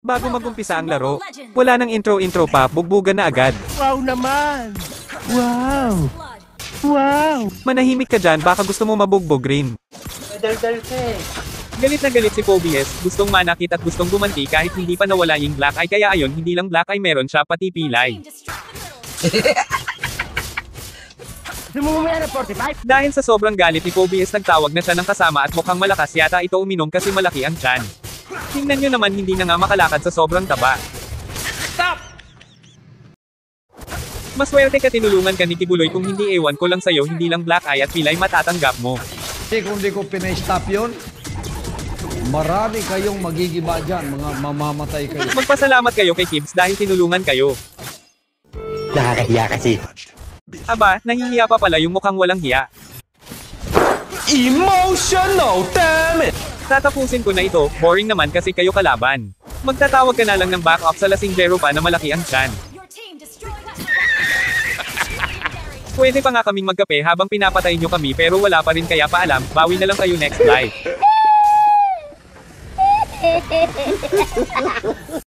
Bago magumpisa ang laro, wala nang intro-intro pa, bugbugan na agad. Wow naman! Wow! Wow! Manahimik ka dyan, baka gusto mo mabugbog rin. Dal-dal ka eh. Galit na galit si Phobius, gustong manakit at gustong gumanti kahit hindi pa nawala yung black eye, kaya ayon hindi lang black eye meron siya pati pilay. Sumumaya na 45! Dahil sa sobrang galit ni Phobius nagtawag na siya ng kasama at mukhang malakas yata ito uminom kasi malaki ang tiyan. Tingnan nyo naman hindi na nga makalakad sa sobrang taba. Stop! Maswerte ka tinulungan ka ni Kibuloy kung hindi ewan ko lang sa'yo hindi lang black eye at pilay matatanggap mo. Kung di ko pinay-stop yun, marami kayong magigiba dyan, mga mamamatay kayo. Magpasalamat kayo kay Kibs dahil tinulungan kayo. Nakakahiya kasi. Aba, nahihiya pa pala yung mukhang walang hiya. Emotional, damn it! Tatapusin ko na ito, boring naman kasi kayo kalaban. Magtatawag ka na lang ng back-up sa lasinggero pa na malaki ang tiyan. Pwede pa nga kaming magkape habang pinapatay nyo kami pero wala pa rin kaya paalam, bawi na lang kayo next live.